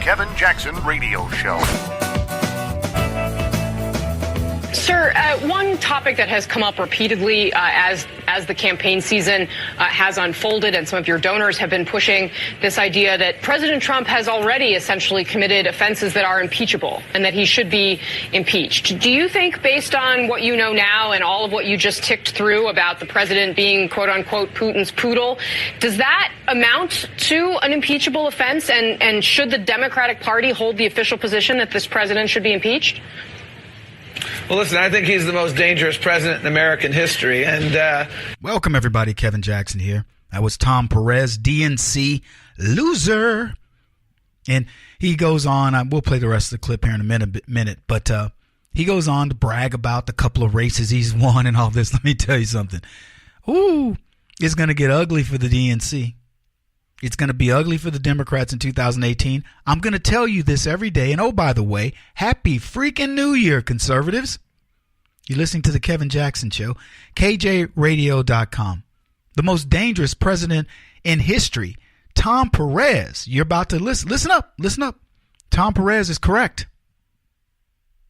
Kevin Jackson Radio Show. Sir, one topic that has come up repeatedly as the campaign season has unfolded, and some of your donors have been pushing this idea that President Trump has already essentially committed offenses that are impeachable and that he should be impeached. Do you think, based on what you know now and all of what you just ticked through about the president being, quote unquote, Putin's poodle, does that amount to an impeachable offense? And should the Democratic Party hold the official position that this president should be impeached? Well, listen, I think he's the most dangerous president in American history. And welcome, everybody. Kevin Jackson here. That was Tom Perez, DNC loser. And he goes on. We'll play the rest of the clip here in a minute. But he goes on to brag about the couple of races he's won and all this. Let me tell you something. Ooh, it's going to get ugly for the DNC. It's going to be ugly for the Democrats in 2018. I'm going to tell you this every day. And oh, by the way, happy freaking New Year, conservatives. You're listening to the Kevin Jackson Show, KJRadio.com. The most dangerous president in history, Tom Perez. You're about to listen up. Listen up. Tom Perez is correct.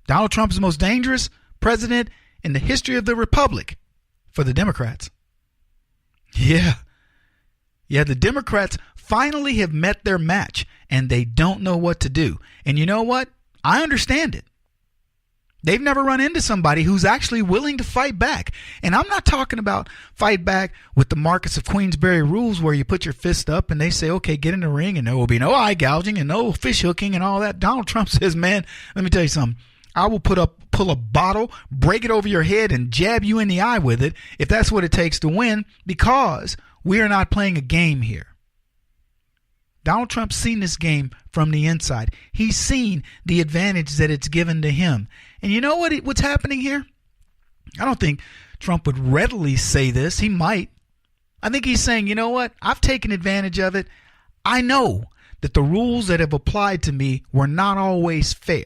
Donald Trump is the most dangerous president in the history of the republic for the Democrats. Yeah, the Democrats finally have met their match, and they don't know what to do. And you know what? I understand it. They've never run into somebody who's actually willing to fight back. And I'm not talking about fight back with the Marcus of Queensberry rules where you put your fist up and they say, okay, get in the ring, and there will be no eye gouging and no fish hooking and all that. Donald Trump says, man, let me tell you something. I will pull a bottle, break it over your head, and jab you in the eye with it if that's what it takes to win, because we are not playing a game here. Donald Trump's seen this game from the inside. He's seen the advantage that it's given to him. And you know what's happening here? I don't think Trump would readily say this. He might. I think he's saying, you know what? I've taken advantage of it. I know that the rules that have applied to me were not always fair.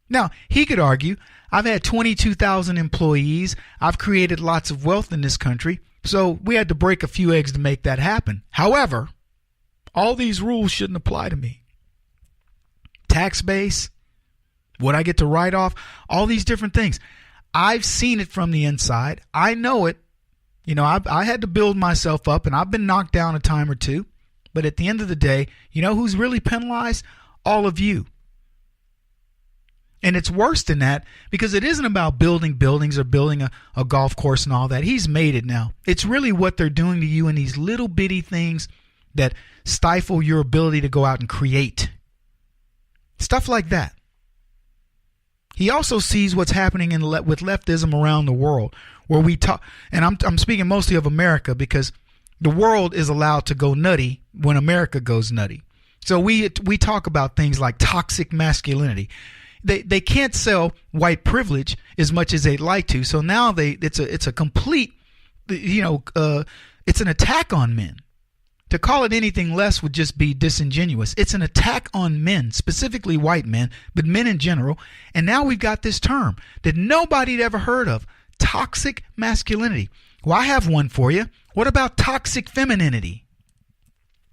Now, he could argue, I've had 22,000 employees. I've created lots of wealth in this country. So we had to break a few eggs to make that happen. However, all these rules shouldn't apply to me. Tax base, what I get to write off, all these different things. I've seen it from the inside. I know it. You know, I had to build myself up, and I've been knocked down a time or two. But at the end of the day, you know who's really penalized? All of you. And it's worse than that, because it isn't about building buildings or building a golf course and all that. He's made it now. It's really what they're doing to you in these little bitty things that stifle your ability to go out and create. Stuff like that. He also sees what's happening with leftism around the world, where we talk, and I'm speaking mostly of America, because the world is allowed to go nutty when America goes nutty. So we talk about things like toxic masculinity. They can't sell white privilege as much as they'd like to. So now it's a complete, it's an attack on men. To call it anything less would just be disingenuous. It's an attack on men, specifically white men, but men in general. And now we've got this term that nobody had ever heard of, toxic masculinity. Well, I have one for you. What about toxic femininity?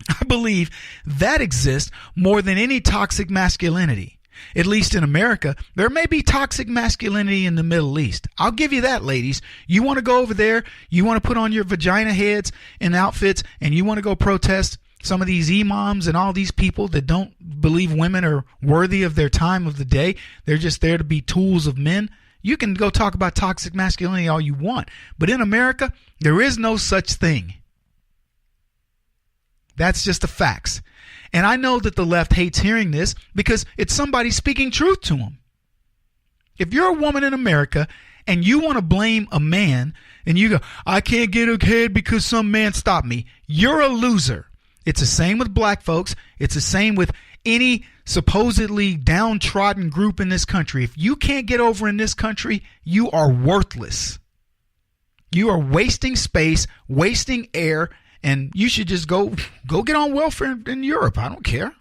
I believe that exists more than any toxic masculinity. At least in America. There may be toxic masculinity in the Middle East. I'll give you that, ladies. You want to go over there, you want to put on your vagina heads and outfits, and you want to go protest some of these imams and all these people that don't believe women are worthy of their time of the day. They're just there to be tools of men. You can go talk about toxic masculinity all you want. But in America, there is no such thing. That's just the facts. And I know that the left hates hearing this because it's somebody speaking truth to them. If you're a woman in America and you want to blame a man and you go, I can't get ahead because some man stopped me, you're a loser. It's the same with black folks. It's the same with any supposedly downtrodden group in this country. If you can't get over in this country, you are worthless. You are wasting space, wasting air, and you should just go get on welfare in Europe. I don't care.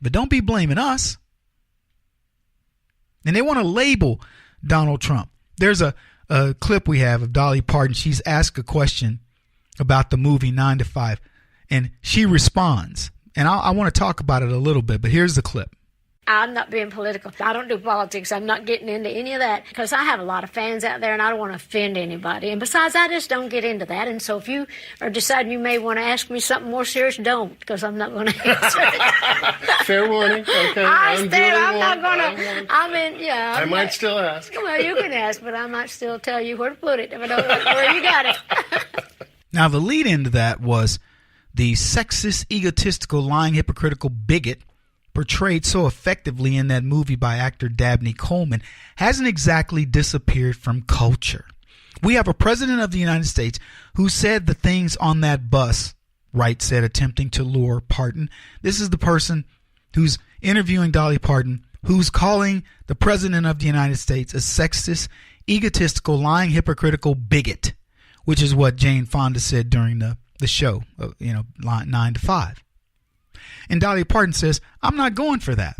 But don't be blaming us. And they want to label Donald Trump. There's a clip we have of Dolly Parton. She's asked a question about the movie 9 to 5. And she responds. And I want to talk about it a little bit, but here's the clip. I'm not being political. I don't do politics. I'm not getting into any of that because I have a lot of fans out there and I don't want to offend anybody. And besides, I just don't get into that. And so if you are deciding you may want to ask me something more serious, don't, because I'm not going to answer it. Fair warning. Okay. I'm not going to. I might still ask. Well, you can ask, but I might still tell you where to put it if I don't know where you got it. Now, the lead into that was the sexist, egotistical, lying, hypocritical bigot portrayed so effectively in that movie by actor Dabney Coleman hasn't exactly disappeared from culture. We have a president of the United States who said the things on that bus, Wright said, attempting to lure Parton. This is the person who's interviewing Dolly Parton, who's calling the president of the United States a sexist, egotistical, lying, hypocritical bigot, which is what Jane Fonda said during the show, 9 to 5. And Dolly Parton says, I'm not going for that.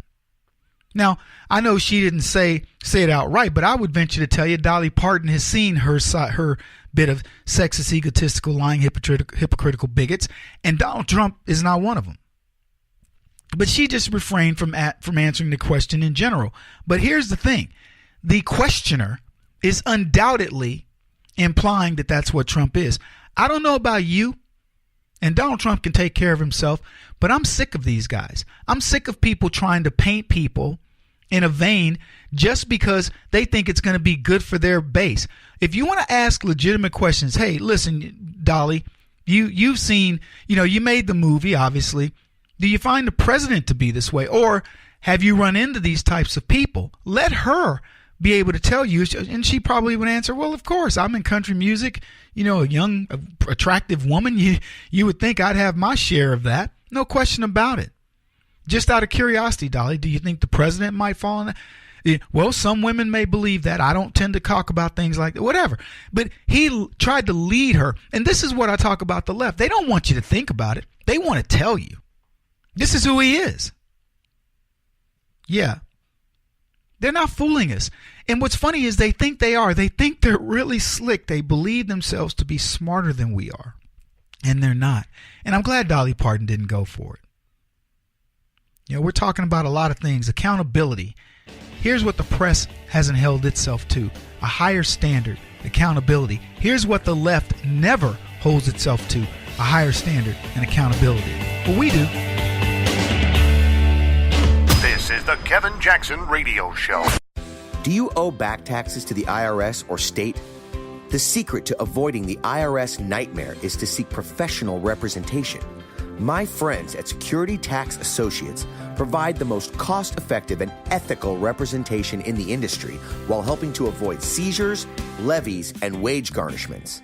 Now, I know she didn't say it outright, but I would venture to tell you Dolly Parton has seen her bit of sexist, egotistical, lying, hypocritical bigots, and Donald Trump is not one of them. But she just refrained from answering the question in general. But here's the thing. The questioner is undoubtedly implying that that's what Trump is. I don't know about you, and Donald Trump can take care of himself, but I'm sick of these guys. I'm sick of people trying to paint people in a vein just because they think it's going to be good for their base. If you want to ask legitimate questions, hey, listen, Dolly, you've seen, you made the movie, obviously. Do you find the president to be this way? Or have you run into these types of people? Let her be able to tell you, and she probably would answer, well, of course, I'm in country music, a young, attractive woman. You would think I'd have my share of that. No question about it. Just out of curiosity, Dolly, do you think the president might fall in that? Well, some women may believe that. I don't tend to talk about things like that, whatever. But he tried to lead her. And this is what I talk about the left. They don't want you to think about it. They want to tell you. This is who he is. Yeah. They're not fooling us. And what's funny is they think they are. They think they're really slick. They believe themselves to be smarter than we are. And they're not. And I'm glad Dolly Parton didn't go for it. We're talking about a lot of things. Accountability. Here's what the press hasn't held itself to. A higher standard. Accountability. Here's what the left never holds itself to. A higher standard and accountability. But we do. This is the Kevin Jackson Radio Show. Do you owe back taxes to the IRS or state? The secret to avoiding the IRS nightmare is to seek professional representation. My friends at Security Tax Associates provide the most cost-effective and ethical representation in the industry while helping to avoid seizures, levies, and wage garnishments.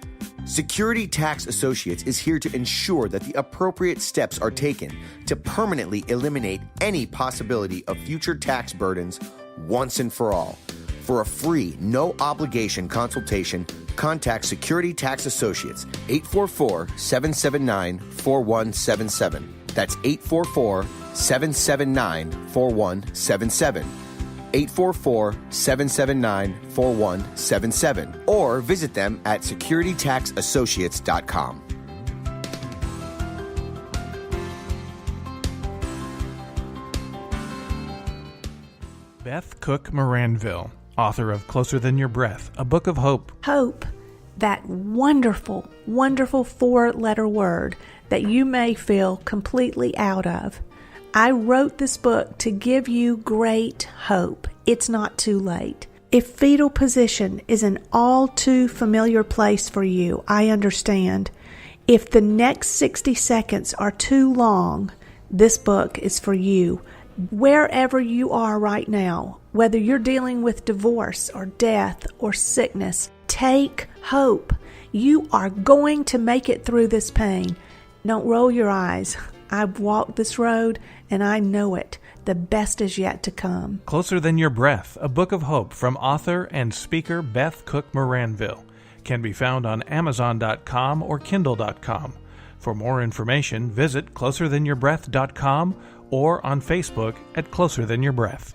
Security Tax Associates is here to ensure that the appropriate steps are taken to permanently eliminate any possibility of future tax burdens once and for all. For a free, no-obligation consultation, contact Security Tax Associates, 844-779-4177. That's 844-779-4177. 844-779-4177. Or visit them at securitytaxassociates.com. Beth Cook Moranville, author of Closer Than Your Breath, a book of hope. Hope, that wonderful, wonderful 4-letter word that you may feel completely out of. I wrote this book to give you great hope. It's not too late. If fetal position is an all too familiar place for you, I understand. If the next 60 seconds are too long, this book is for you. Wherever you are right now, whether you're dealing with divorce or death or sickness, take hope. You are going to make it through this pain. Don't roll your eyes. I've walked this road and I know it. The best is yet to come. Closer Than Your Breath, a book of hope from author and speaker Beth Cook Moranville. Can be found on Amazon.com or Kindle.com. For more information, visit closerthanYourBreath.com or on Facebook at Closer Than Your Breath.